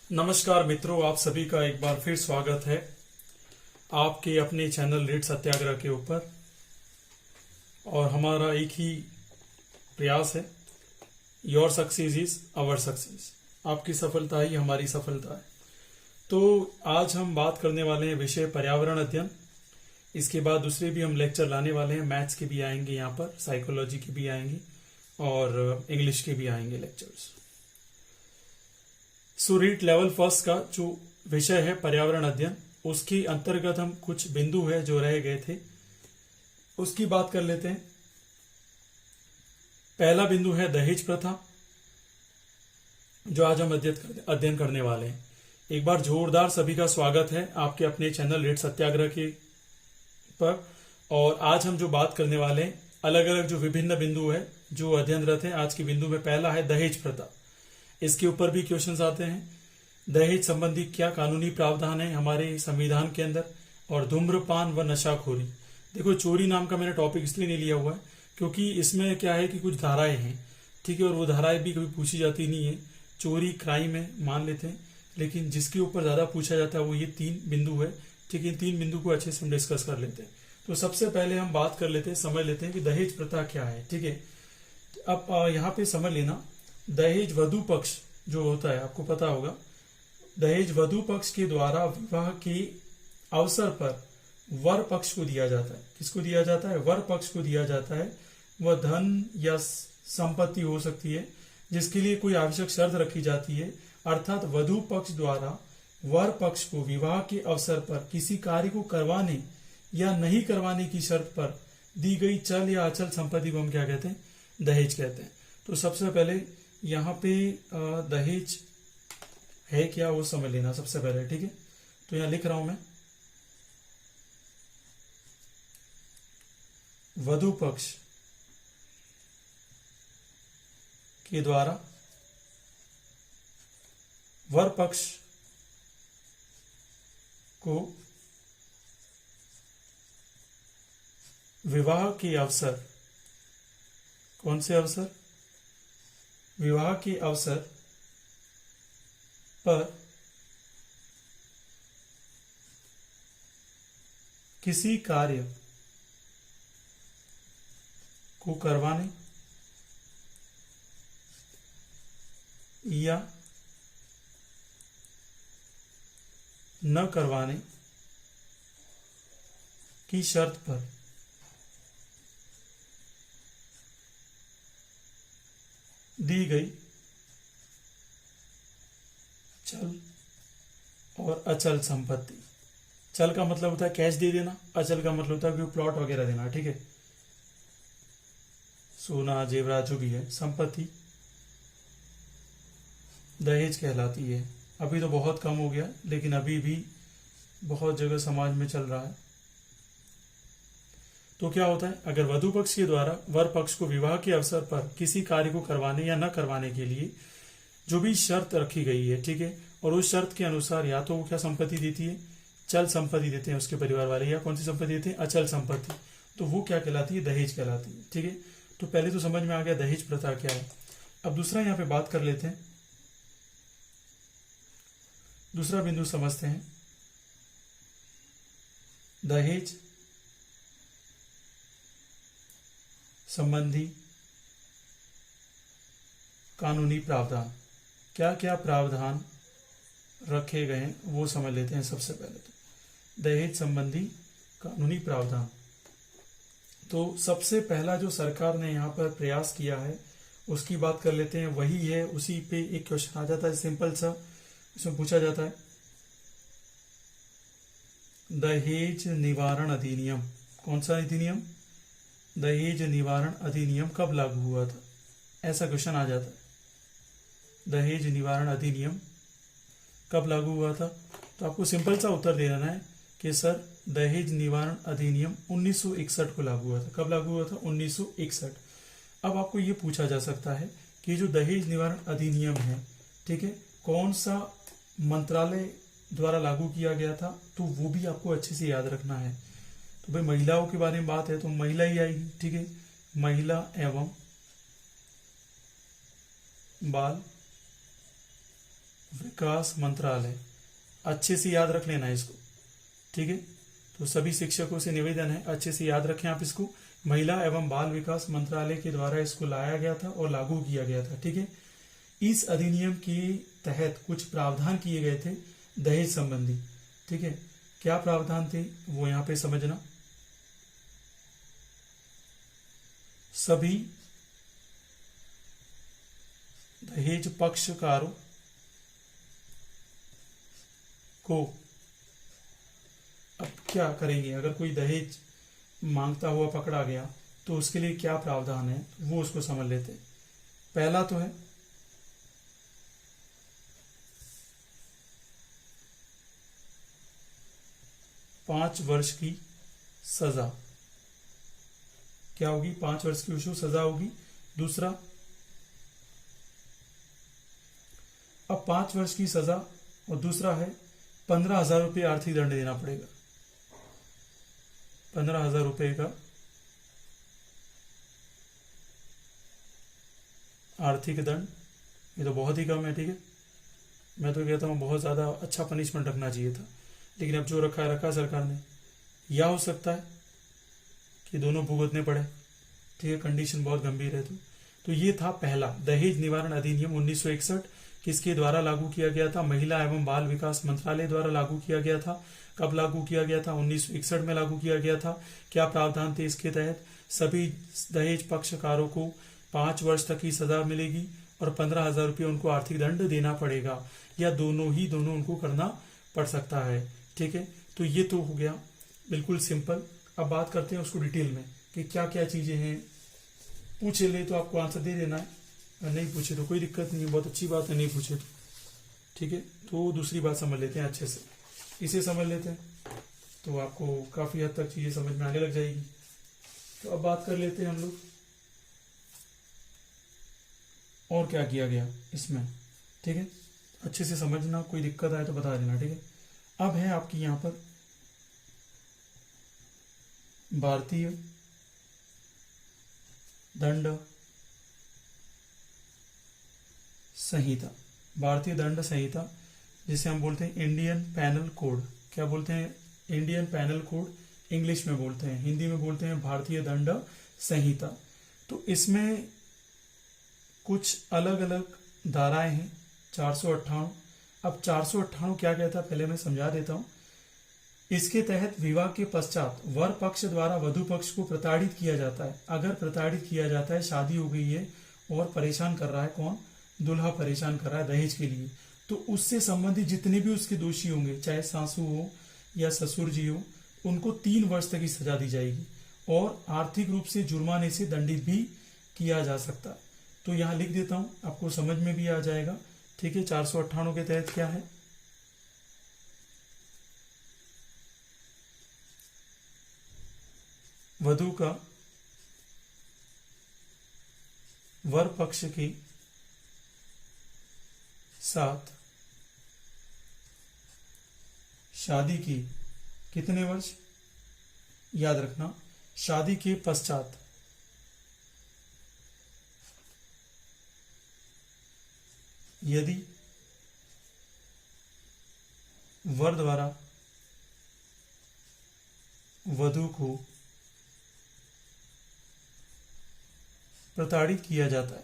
नमस्कार मित्रों, आप सभी का एक बार फिर स्वागत है आपके अपने चैनल रीड सत्याग्रह के ऊपर। और हमारा एक ही प्रयास है, your success is our success. आपकी सफलता ही हमारी सफलता है। तो आज हम बात करने वाले हैं विषय पर्यावरण अध्ययन। इसके बाद दूसरे भी हम लेक्चर लाने वाले हैं, मैथ्स के भी आएंगे यहाँ पर, साइकोलॉजी के भी आएंगे और इंग्लिश के भी आएंगे lectures. So read level first का जो विषय है पर्यावरण अध्ययन, उसके अंतर्गत हम कुछ बिंदु है जो रह गए थे उसकी बात कर लेते हैं। पहला बिंदु है दहेज प्रथा, जो आज हम अध्ययन करने वाले हैं। एक बार जोरदार सभी का स्वागत है आपके अपने चैनल रीड सत्याग्रह के पर। और आज हम जो बात करने वाले हैं, अलग अलग जो विभिन्न बिंदु है जो अध्ययनरत है। आज के बिंदु में पहला है दहेज प्रथा। इसके ऊपर भी क्वेश्चंस आते हैं। दहेज संबंधी क्या कानूनी प्रावधान है हमारे संविधान के अंदर, और धूम्रपान व नशाखोरी। देखो, चोरी नाम का मैंने टॉपिक इसलिए नहीं लिया हुआ है क्योंकि इसमें क्या है कि कुछ धाराएं हैं, ठीक है, और वो धाराएं भी कभी पूछी जाती नहीं है। चोरी क्राइम है मान लेते हैं, लेकिन जिसके ऊपर ज्यादा पूछा जाता है वो ये 3 बिंदु है, ठीक है। इन 3 बिंदु को अच्छे से हम डिस्कस कर लेते हैं। तो सबसे पहले हम बात कर लेते हैं, समझ लेते हैं कि दहेज प्रथा क्या है, ठीक है। अब यहाँ पे समझ लेना, दहेज वधु पक्ष जो होता है, आपको पता होगा, दहेज वधु पक्ष के द्वारा विवाह के अवसर पर वर पक्ष को दिया जाता है। किसको दिया जाता है? वर पक्ष को दिया जाता है। वह धन या संपत्ति हो सकती है जिसके लिए कोई आवश्यक शर्त रखी जाती है, अर्थात वधु पक्ष द्वारा वर पक्ष को विवाह के अवसर पर किसी कार्य को करवाने या नहीं करवाने की शर्त पर दी गई चल या अचल संपत्ति को हम क्या कहते हैं? दहेज कहते हैं। तो सबसे पहले यहाँ पे दहेज है क्या वो समझ लेना सबसे पहले, ठीक है। तो यहाँ लिख रहा हूं मैं, वधु पक्ष के द्वारा वर पक्ष को विवाह के अवसर, कौन से अवसर? विवाह के अवसर पर किसी कार्य को करवाने या न करवाने की शर्त पर दी गई चल और अचल संपत्ति। चल का मतलब होता है कैश दे देना, अचल का मतलब होता है कि प्लॉट वगैरह देना, ठीक है। सोना जेवरात जो भी है, संपत्ति दहेज कहलाती है। अभी तो बहुत कम हो गया, लेकिन अभी भी बहुत जगह समाज में चल रहा है। तो क्या होता है, अगर वधु पक्ष के द्वारा वर पक्ष को विवाह के अवसर पर किसी कार्य को करवाने या न करवाने के लिए जो भी शर्त रखी गई है, ठीक है, और उस शर्त के अनुसार या तो वो क्या संपत्ति देती है? चल संपत्ति देते हैं उसके परिवार वाले, या कौन सी संपत्ति देते हैं? अचल संपत्ति। तो वो क्या कहलाती है? दहेज कहलाती है, ठीक है। तो पहले तो समझ में आ गया दहेज प्रथा क्या है। अब दूसरा यहाँ पे बात कर लेते हैं, दूसरा बिंदु समझते हैं, दहेज संबंधी कानूनी प्रावधान। क्या क्या प्रावधान रखे गए हैं वो समझ लेते हैं। सबसे पहले तो दहेज संबंधी कानूनी प्रावधान। तो सबसे पहला जो सरकार ने यहाँ पर प्रयास किया है उसकी बात कर लेते हैं। वही है, उसी पे एक क्वेश्चन आ जाता है सिंपल सा, इसमें पूछा जाता है दहेज निवारण अधिनियम। कौन सा अधिनियम? दहेज निवारण अधिनियम कब लागू हुआ था? ऐसा क्वेश्चन आ जाता है, दहेज निवारण अधिनियम कब लागू हुआ था? तो आपको सिंपल सा उत्तर दे देना है कि सर दहेज निवारण अधिनियम 1961 को लागू हुआ था। कब लागू हुआ था? 1961। अब आपको ये पूछा जा सकता है कि जो दहेज निवारण अधिनियम है, ठीक है, कौन सा मंत्रालय द्वारा लागू किया गया था? तो वो भी आपको अच्छे से याद रखना है। तो भाई महिलाओं के बारे में बात है तो महिला ही आएगी, ठीक है। महिला एवं बाल विकास मंत्रालय। अच्छे से याद रख लेना है इसको, ठीक है। तो सभी शिक्षकों से निवेदन है, अच्छे से याद रखें आप इसको। महिला एवं बाल विकास मंत्रालय के द्वारा इसको लाया गया था और लागू किया गया था, ठीक है। इस अधिनियम के तहत कुछ प्रावधान किए गए थे दहेज संबंधी, ठीक है। क्या प्रावधान थे वो यहां पे समझना। सभी दहेज पक्षकारों को अब क्या करेंगे, अगर कोई दहेज मांगता हुआ पकड़ा गया तो उसके लिए क्या प्रावधान है वो उसको समझ लेते हैं। पहला तो है 5 वर्ष की सजा। क्या होगी? 5 वर्ष की उसे सजा होगी। दूसरा, अब 5 वर्ष की सजा और दूसरा है 15,000 रुपये आर्थिक दंड देना पड़ेगा। 15,000 रुपये का आर्थिक दंड, ये तो बहुत ही कम है, ठीक है। मैं तो कहता हूँ बहुत ज्यादा अच्छा पनिशमेंट रखना चाहिए था, लेकिन अब जो रखा सरकार ने। या हो सकता है कि दोनों भुगतने पड़े, ठीक है, कंडीशन बहुत गंभीर है। तो ये था पहला दहेज निवारण अधिनियम 1961। किसके द्वारा लागू किया गया था? महिला एवं बाल विकास मंत्रालय द्वारा लागू किया गया था। कब लागू किया गया था? 1961 में लागू किया गया था। क्या प्रावधान थे इसके तहत? सभी दहेज पक्षकारों को 5 वर्ष तक की सजा मिलेगी और 15,000 रुपये उनको आर्थिक दंड देना पड़ेगा, या दोनों उनको करना पड़ सकता है, ठीक है। तो ये तो हो गया बिल्कुल सिंपल। अब बात करते हैं उसको डिटेल में कि क्या क्या चीजें हैं। पूछे ले तो आपको आंसर दे देना है, और नहीं पूछे तो कोई दिक्कत नहीं है, बहुत अच्छी बात है नहीं पूछे तो, ठीक है। तो दूसरी बात समझ लेते हैं अच्छे से, इसे समझ लेते हैं तो आपको काफी हद तक चीजें समझ में आने लग जाएगी। तो अब बात कर लेते हैं हम लोग और क्या किया गया इसमें, ठीक है। अच्छे से समझना, कोई दिक्कत आए तो बता देना, ठीक है। अब है आपकी यहां पर भारतीय दंड संहिता। भारतीय दंड संहिता जिसे हम बोलते हैं इंडियन पैनल कोड। क्या बोलते हैं? इंडियन पैनल कोड इंग्लिश में बोलते हैं, हिंदी में बोलते हैं भारतीय दंड संहिता। तो इसमें कुछ अलग अलग धाराएं हैं। 498। अब 498 क्या कहता है पहले मैं समझा देता हूं। इसके तहत विवाह के पश्चात वर पक्ष द्वारा वधु पक्ष को प्रताड़ित किया जाता है। अगर प्रताड़ित किया जाता है, शादी हो गई है और परेशान कर रहा है, कौन? दुल्हा परेशान कर रहा है दहेज के लिए, तो उससे संबंधित जितने भी उसके दोषी होंगे, चाहे सासू हो या ससुर जी हो, उनको 3 वर्ष तक की सजा दी जाएगी और आर्थिक रूप से जुर्माने से दंडित भी किया जा सकता है। तो यहां लिख देता हूं, आपको समझ में भी आ जाएगा, ठीक है। 498 के तहत क्या है? वधु का वर पक्ष के साथ शादी की कितने वर्ष? याद रखना, शादी के पश्चात यदि वर द्वारा वधु को प्रताड़ित किया जाता है,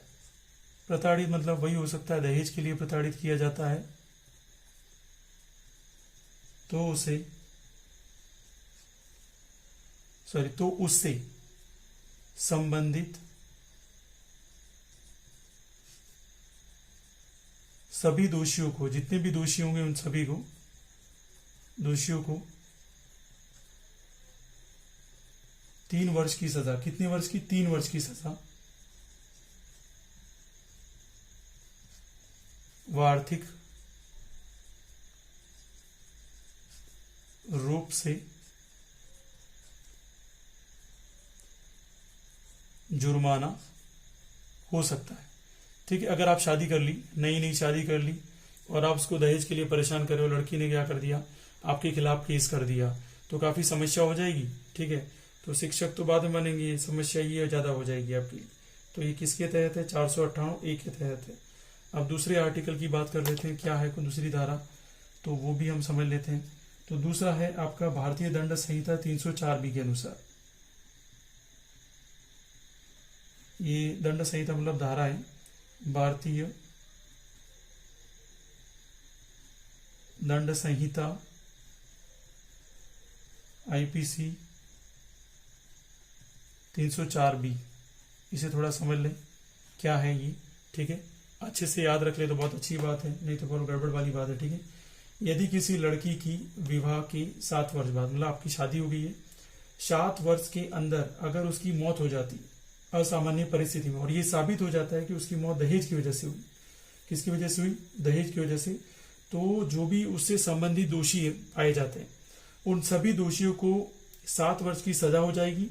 प्रताड़ित मतलब वही हो सकता है दहेज के लिए प्रताड़ित किया जाता है, तो उससे संबंधित सभी दोषियों को, जितने भी दोषी होंगे उन सभी को, दोषियों को 3 वर्ष की सजा। कितने वर्ष की? 3 वर्ष की सजा व आर्थिक रूप से जुर्माना हो सकता है, ठीक है। अगर आप शादी कर ली, नई शादी कर ली और आप उसको दहेज के लिए परेशान कर रहे हो, लड़की ने क्या कर दिया, आपके खिलाफ केस कर दिया, तो काफी समस्या हो जाएगी, ठीक है। तो शिक्षक तो बाद में बनेंगे, समस्या ये ज्यादा हो जाएगी आपकी। तो ये किसके तहत है? 498 ए के तहत है। अब दूसरे आर्टिकल की बात कर लेते हैं, क्या है कोई दूसरी धारा, तो वो भी हम समझ लेते हैं। तो दूसरा है आपका भारतीय दंड संहिता 304B के अनुसार, ये दंड संहिता मतलब धारा है, भारतीय दंड संहिता आईपीसी 304B, इसे थोड़ा समझ लें क्या है ये, ठीक है। अच्छे से याद रख ले तो बहुत अच्छी बात है, नहीं तो बहुत गड़बड़ वाली बात है, ठीक है। यदि किसी लड़की की विवाह के 7 वर्ष बाद, मतलब आपकी शादी हो गई है, 7 वर्ष के अंदर अगर उसकी मौत हो जाती असामान्य परिस्थिति में, और ये साबित हो जाता है कि उसकी मौत दहेज की वजह से हुई, किसकी वजह से हुई, दहेज की वजह से, तो जो भी उससे संबंधित दोषी पाए जाते हैं उन सभी दोषियों को 7 वर्ष की सजा हो जाएगी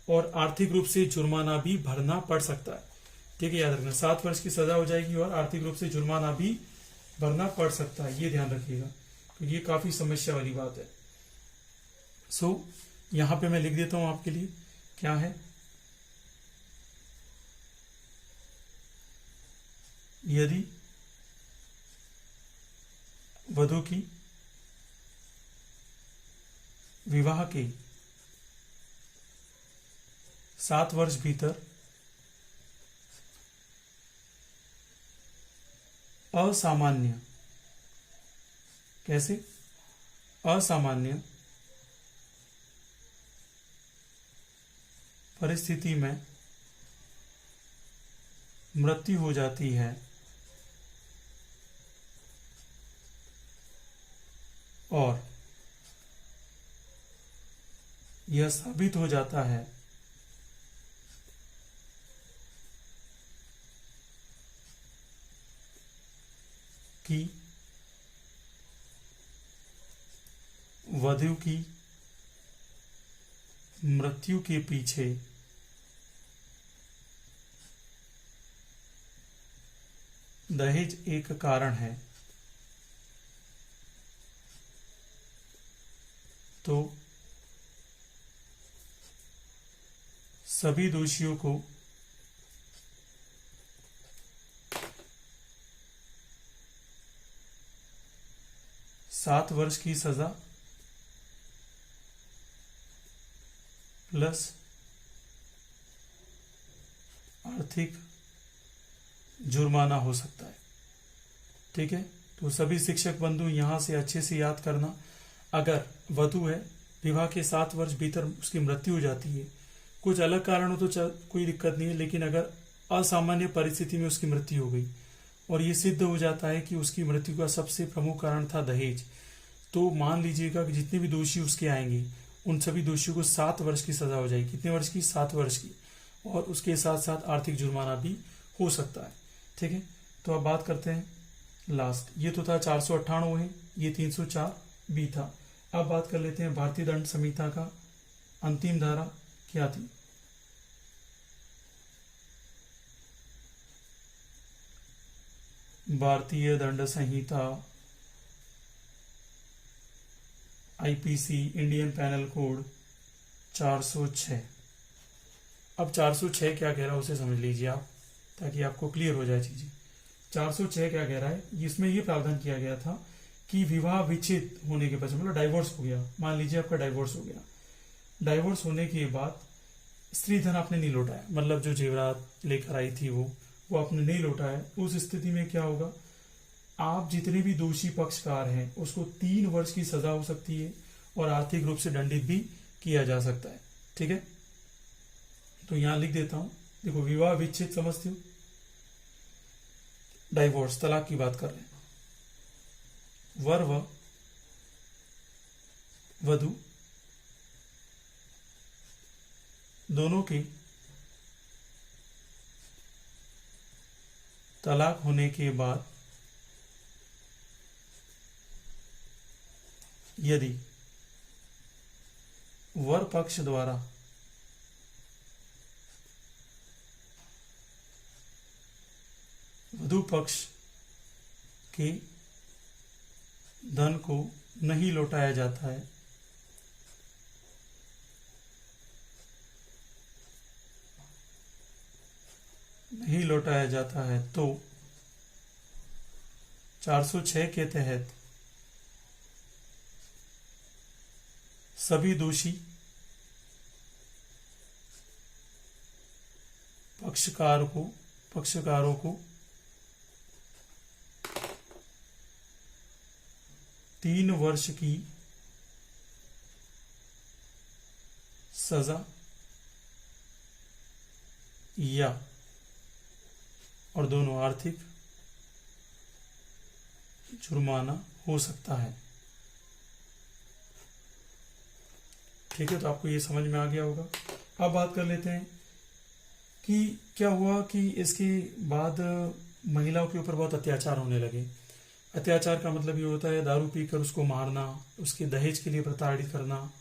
और आर्थिक रूप से जुर्माना भी भरना पड़ सकता है, ठीक है। याद रखना 7 वर्ष की सजा हो जाएगी और आर्थिक रूप से जुर्माना भी भरना पड़ सकता है, ये ध्यान रखिएगा क्योंकि ये काफी समस्या वाली बात है। यहां पे मैं लिख देता हूं आपके लिए, क्या है, यदि वधु की विवाह के 7 वर्ष भीतर असामान्य, कैसे, असामान्य परिस्थिति में मृत्यु हो जाती है और यह साबित हो जाता है कि वधु की मृत्यु के पीछे दहेज एक कारण है, तो सभी दोषियों को सात वर्ष की सजा प्लस आर्थिक जुर्माना हो सकता है, ठीक है। तो सभी शिक्षक बंधु यहां से अच्छे से याद करना, अगर वधु है, विवाह के 7 वर्ष भीतर उसकी मृत्यु हो जाती है, कुछ अलग कारण हो तो कोई दिक्कत नहीं है, लेकिन अगर असामान्य परिस्थिति में उसकी मृत्यु हो गई और ये सिद्ध हो जाता है कि उसकी मृत्यु का सबसे प्रमुख कारण था दहेज, तो मान लीजिएगा कि जितने भी दोषी उसके आएंगे उन सभी दोषियों को 7 वर्ष की सजा हो जाएगी। कितने वर्ष की? 7 वर्ष की, और उसके साथ साथ आर्थिक जुर्माना भी हो सकता है, ठीक है। तो अब बात करते हैं लास्ट, ये तो था 498 है, ये 304B था। अब बात कर लेते हैं भारतीय दंड संहिता का अंतिम धारा क्या थी। भारतीय दंड संहिता आईपीसी इंडियन पैनल कोड 406। अब 406 क्या कह रहा है उसे समझ लीजिए आप, ताकि आपको क्लियर हो जाए चीजें। 406 क्या कह रहा है, इसमें यह प्रावधान किया गया था कि विवाह विच्छेद होने के पश्चात, मतलब डाइवोर्स हो गया, मान लीजिए आपका डाइवोर्स हो गया, डाइवोर्स होने के बाद स्त्री धन आपने नहीं लौटाया, मतलब जो जेवरात लेकर आई थी वो आपने नहीं लौटाया, उस स्थिति में क्या होगा, आप जितने भी दोषी पक्षकार हैं उसको 3 वर्ष की सजा हो सकती है और आर्थिक रूप से दंडित भी किया जा सकता है, ठीक है। तो यहां लिख देता हूं, देखो विवाह विच्छेद समझते हो, डाइवोर्स तलाक की बात कर रहे हैं, वर व वधु दोनों के तलाक होने के बाद यदि वर पक्ष द्वारा वधु पक्ष के धन को नहीं लौटाया जाता है, नहीं लौटाया जाता है, तो 406 के तहत सभी दोषी पक्षकारों को 3 वर्ष की सजा या और दोनों आर्थिक जुर्माना हो सकता है। ठीक है, तो आपको ये समझ में आ गया होगा। अब बात कर लेते हैं कि क्या हुआ कि इसके बाद महिलाओं के ऊपर बहुत अत्याचार होने लगे। अत्याचार का मतलब ये होता है दारू पीकर उसको मारना, उसके दहेज के लिए प्रताड़ित करना।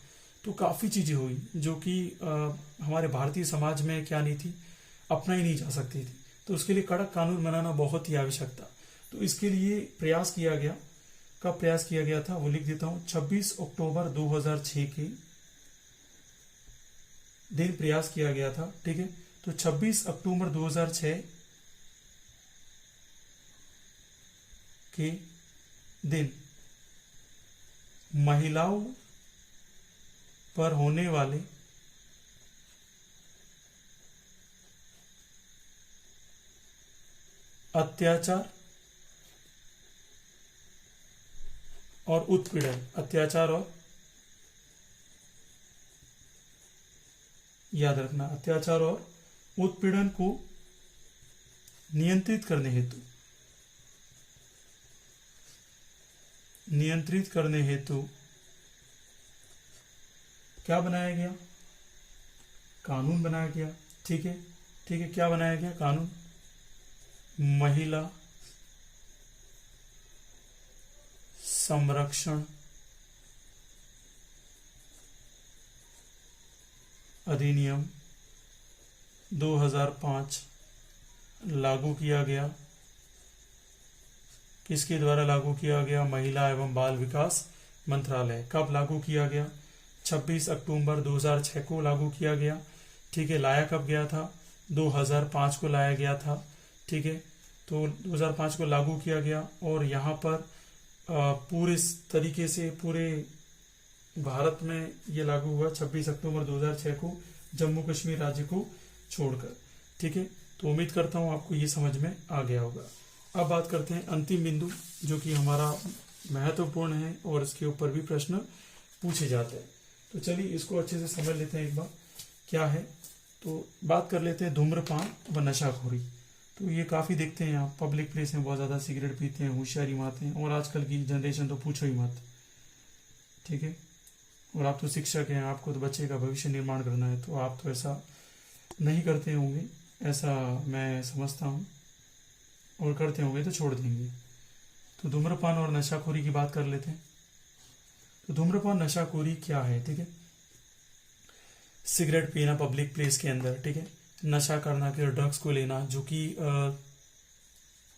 तो काफ़ी चीज़ें हुई जो कि हमारे भारतीय समाज में क्या नहीं थी, अपनाई नहीं जा सकती थी। तो उसके लिए कड़क कानून बनाना बहुत ही आवश्यक था। तो इसके लिए प्रयास किया गया। कब प्रयास किया गया था वो लिख देता हूँ। 26 अक्टूबर 2006 के दिन प्रयास किया गया था। ठीक है, तो 26 अक्टूबर 2006 के दिन महिलाओं पर होने वाले अत्याचार और उत्पीड़न, अत्याचार और याद रखना, अत्याचार और उत्पीड़न को नियंत्रित करने हेतु क्या बनाया गया? कानून बनाया गया। ठीक है, क्या बनाया गया? कानून महिला संरक्षण अधिनियम 2005 लागू किया गया। किसके द्वारा लागू किया गया? महिला एवं बाल विकास मंत्रालय। कब लागू किया गया? 26 अक्टूबर 2006 को लागू किया गया। ठीक है, लाया कब गया था? 2005 को लाया गया था। ठीक है, तो 2005 को लागू किया गया और यहाँ पर पूरे तरीके से पूरे भारत में ये लागू हुआ 26 अक्टूबर 2006 को, जम्मू कश्मीर राज्य को छोड़कर। ठीक है, तो उम्मीद करता हूँ आपको ये समझ में आ गया होगा। अब बात करते हैं अंतिम बिंदु जो कि हमारा महत्वपूर्ण है और इसके ऊपर भी प्रश्न पूछे जाते हैं। तो चलिए इसको अच्छे से समझ लेते हैं एक बार क्या है। तो बात कर लेते हैं धूम्रपान व नशाखोरी। तो ये काफ़ी देखते हैं आप, पब्लिक प्लेस में बहुत ज़्यादा सिगरेट पीते हैं, होशियारी मारते हैं, और आजकल की जनरेशन तो पूछो ही मत। ठीक है, और आप तो शिक्षक हैं, आपको तो बच्चे का भविष्य निर्माण करना है, तो आप तो ऐसा नहीं करते होंगे, ऐसा मैं समझता हूँ, और करते होंगे तो छोड़ देंगे। तो धूम्रपान और नशाखोरी की बात कर लेते हैं। तो धूम्रपान नशाखोरी क्या है? ठीक है, सिगरेट पीना पब्लिक प्लेस के अंदर, ठीक है, नशा करना कि ड्रग्स को लेना, जो कि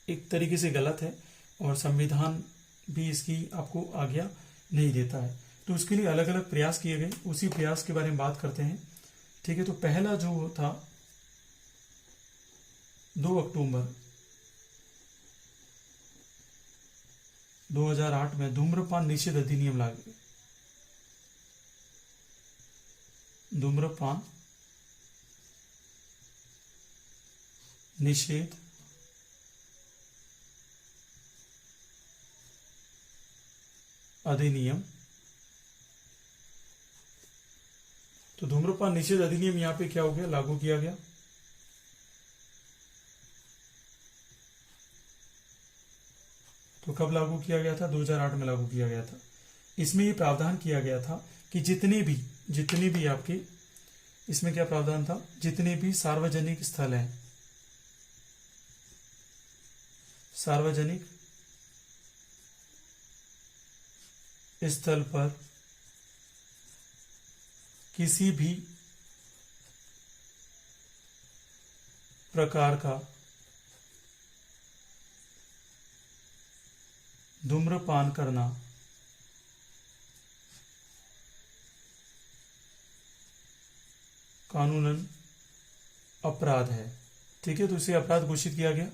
एक तरीके से गलत है और संविधान भी इसकी आपको आज्ञा नहीं देता है। तो उसके लिए अलग अलग प्रयास किए गए, उसी प्रयास के बारे में बात करते हैं। ठीक है, तो पहला जो था 2 अक्टूबर 2008 में धूम्रपान निषेध अधिनियम लागू। धूम्रपान निषेध अधिनियम। तो धूम्रपान निषेध अधिनियम यहां पे क्या हो गया? लागू किया गया। तो कब लागू किया गया था? 2008 में लागू किया गया था। इसमें ये प्रावधान किया गया था कि जितने भी आपके, इसमें क्या प्रावधान था? जितने भी सार्वजनिक स्थल हैं, सार्वजनिक स्थल पर किसी भी प्रकार का धूम्रपान करना कानूनन अपराध है। ठीक है, तो इसे अपराध घोषित किया गया।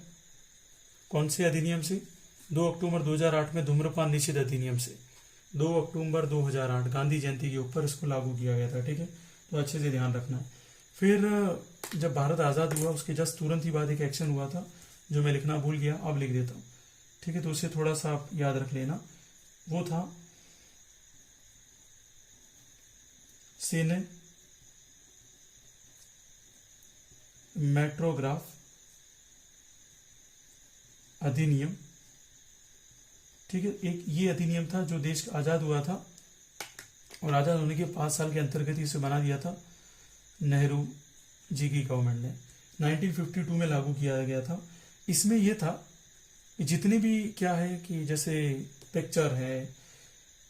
कौन से अधिनियम से? 2 अक्टूबर 2008 में धूम्रपान निषेध अधिनियम से 2 अक्टूबर 2008 गांधी जयंती के ऊपर इसको लागू किया गया था। ठीक है, तो अच्छे से ध्यान रखना है। फिर जब भारत आज़ाद हुआ उसके जस्ट तुरंत ही बाद एक एक्शन हुआ था जो मैं लिखना भूल गया, अब लिख देता हूँ। ठीक है, तो उसे थोड़ा सा आप याद रख लेना। वो था सिनेमैटोग्राफ अधिनियम। ठीक है, एक ये अधिनियम था जो देश आज़ाद हुआ था और आज़ाद होने के 5 साल के अंतर्गत इसे बना दिया था नेहरू जी की गवर्नमेंट ने। 1952 में लागू किया गया था। इसमें यह था कि जितने भी क्या है कि जैसे पिक्चर है,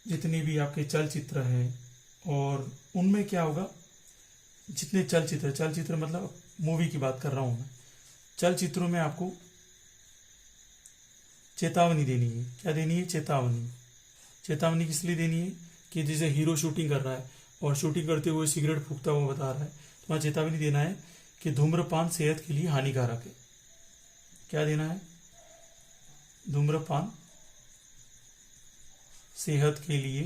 जितनी भी आपके चलचित्र है, और उनमें क्या होगा, जितने चलचित्र मतलब मूवी की बात कर रहा हूं मैं, चलचित्रों में आपको चेतावनी देनी है। क्या देनी है? चेतावनी। चेतावनी किस लिए देनी है कि जैसे हीरो शूटिंग कर रहा है और शूटिंग करते हुए सिगरेट फूकता हुआ बता रहा है, तो वहां चेतावनी देना है कि धूम्रपान सेहत के लिए हानिकारक है। क्या देना है? धूम्रपान सेहत के लिए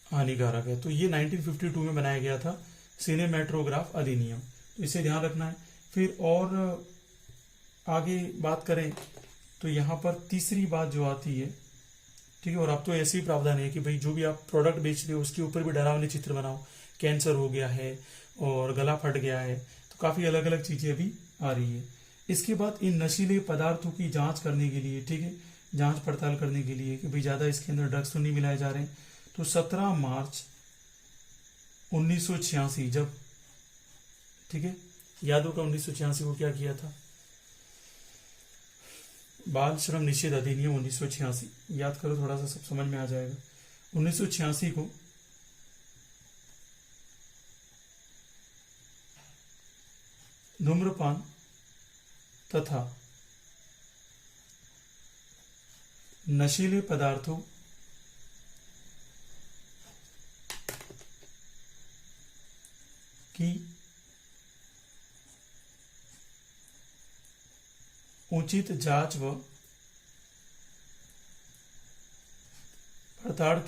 हानिकारक है। तो ये 1952 में बनाया गया था सिनेमैटोग्राफ अधिनियम, तो इसे ध्यान रखना है। फिर और आगे बात करें तो यहाँ पर तीसरी बात जो आती है, ठीक है, और अब तो ऐसे ही प्रावधान है कि भाई जो भी आप प्रोडक्ट बेच रहे हो उसके ऊपर भी डरावने चित्र बनाओ। कैंसर हो गया है और गला फट गया है, तो काफी अलग अलग चीजें अभी आ रही है। इसके बाद इन नशीले पदार्थों की जांच करने के लिए, ठीक है, जांच पड़ताल करने के लिए कि भाई ज्यादा इसके अंदर ड्रग्स तो नहीं मिलाए जा रहे हैं, तो 17 मार्च 1986 जब, ठीक है, याद होगा 1986 को क्या किया था, बाल श्रम निषेध अधिनियम 1986, याद करो थोड़ा सा, सब समझ में आ जाएगा। 1986 को धूम्रपान तथा नशीले पदार्थों की उचित जांच व पड़ताल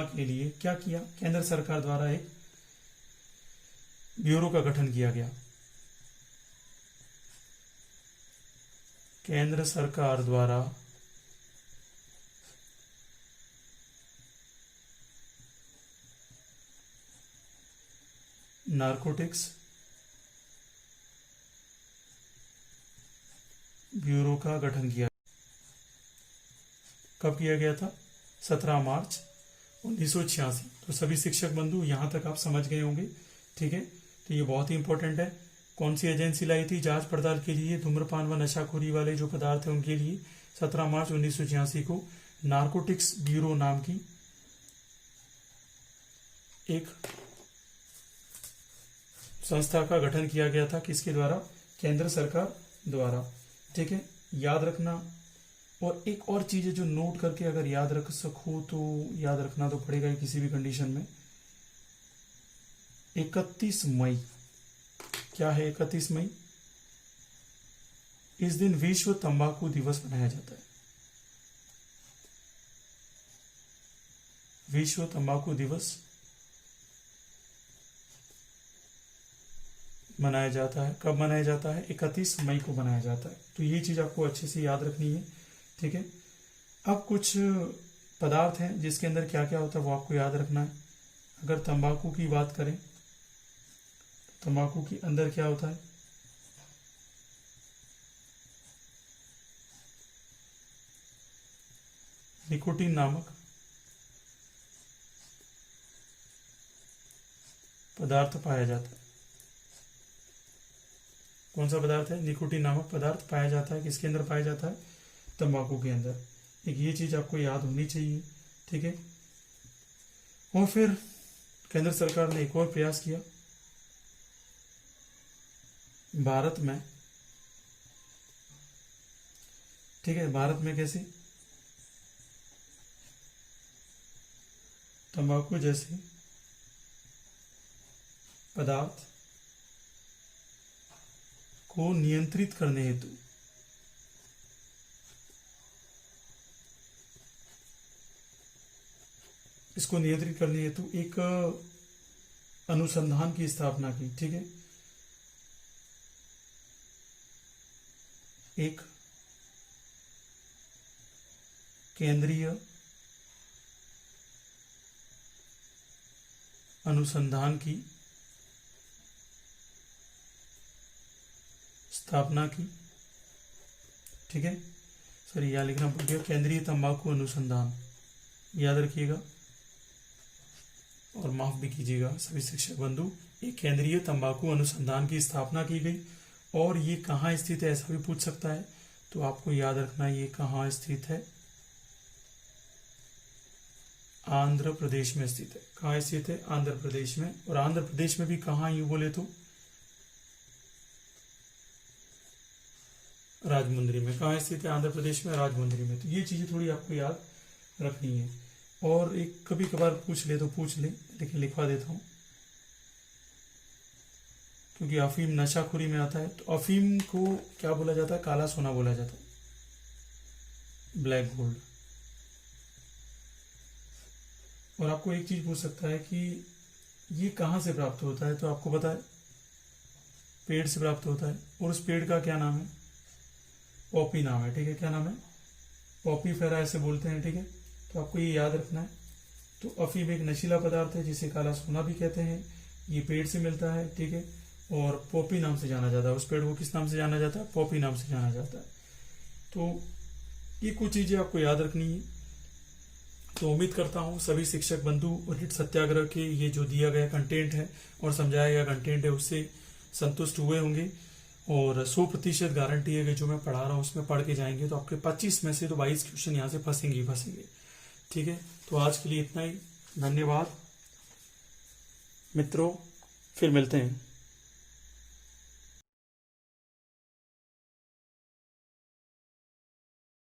के लिए क्या किया? केंद्र सरकार द्वारा एक ब्यूरो का गठन किया गया। केंद्र सरकार द्वारा नारकोटिक्स ब्यूरो का गठन किया। कब किया गया था? 17 मार्च 1986। तो सभी शिक्षक बंधु यहां तक आप समझ गए होंगे, ठीक है। तो ये बहुत ही इंपॉर्टेंट है। कौन सी एजेंसी लाई थी जांच पड़ताल के लिए? धूम्रपान व नशाखोरी वाले जो पदार्थ है उनके लिए 17 मार्च 1986 को नारकोटिक्स ब्यूरो नाम की एक संस्था का गठन किया गया था। किसके द्वारा? केंद्र सरकार द्वारा, ठीक है, याद रखना। और एक और चीज है जो नोट करके अगर याद रख सको तो याद रखना तो पड़ेगा ही किसी भी कंडीशन में। 31 मई, क्या है 31 मई? इस दिन विश्व तंबाकू दिवस मनाया जाता है। विश्व तंबाकू दिवस मनाया जाता है। कब मनाया जाता है? 31 मई को मनाया जाता है। तो ये चीज आपको अच्छे से याद रखनी है, ठीक है। अब कुछ पदार्थ हैं जिसके अंदर क्या क्या होता है वो आपको याद रखना है। अगर तंबाकू की बात करें, तंबाकू के अंदर क्या होता है? निकोटीन नामक पदार्थ पाया जाता है। कौन सा पदार्थ है? निकोटीन नामक पदार्थ पाया जाता है। किसके अंदर पाया जाता है? तंबाकू के अंदर। एक ये चीज आपको याद होनी चाहिए, ठीक है। और फिर केंद्र सरकार ने एक और प्रयास किया भारत में, ठीक है। भारत में कैसे? तंबाकू जैसे पदार्थ को नियंत्रित करने हेतु इसको नियंत्रित करने हेतु एक अनुसंधान की स्थापना की। ठीक है, एक केंद्रीय अनुसंधान की स्थापना की। ठीक है, सॉरी यहां लिखना भूल गया, केंद्रीय तंबाकू अनुसंधान, याद रखिएगा और माफ भी कीजिएगा सभी शिक्षक बंधु। एक केंद्रीय तंबाकू अनुसंधान की स्थापना की गई। और ये कहाँ स्थित है ऐसा भी पूछ सकता है, तो आपको याद रखना ये कहाँ स्थित है, आंध्र प्रदेश में स्थित है। कहाँ स्थित है, आंध्र प्रदेश में। और आंध्र प्रदेश में भी कहाँ यूं बोले तो राजमुंद्री में। कहाँ स्थित है, आंध्र प्रदेश में, राजमुंद्री में। तो ये चीजें थोड़ी आपको याद रखनी है। और एक कभी कभार पूछ ले तो पूछ ले, लेकिन लिखवा देता हूं क्योंकि अफीम नशाखोरी में आता है। तो अफीम को क्या बोला जाता है, काला सोना बोला जाता है, ब्लैक गोल्ड। और आपको एक चीज पूछ सकता है कि ये कहाँ से प्राप्त होता है, तो आपको पता है पेड़ से प्राप्त होता है। और उस पेड़ का क्या नाम है, पॉपी नाम है। ठीक है, क्या नाम है, पॉपी फेरा ऐसे बोलते हैं। ठीक है, तो आपको ये याद रखना है। तो अफीम एक नशीला पदार्थ है जिसे काला सोना भी कहते हैं। ये पेड़ से मिलता है। ठीक है, और पॉपी नाम से जाना जाता है। उस पेड़ को किस नाम से जाना जाता है, पॉपी नाम से जाना जाता है। तो ये कुछ चीजें आपको याद रखनी है। तो उम्मीद करता हूँ सभी शिक्षक बंधु रिट सत्याग्रह के ये जो दिया गया कंटेंट है और समझाया गया कंटेंट है उससे संतुष्ट हुए होंगे। और 100% गारंटी है कि जो मैं पढ़ा रहा हूँ उसमें पढ़ के जाएंगे तो आपके 25 में से तो 22 क्वेश्चन यहाँ से फंसेंगे ही फंसेंगे। ठीक है, तो आज के लिए इतना ही। धन्यवाद मित्रों, फिर मिलते हैं।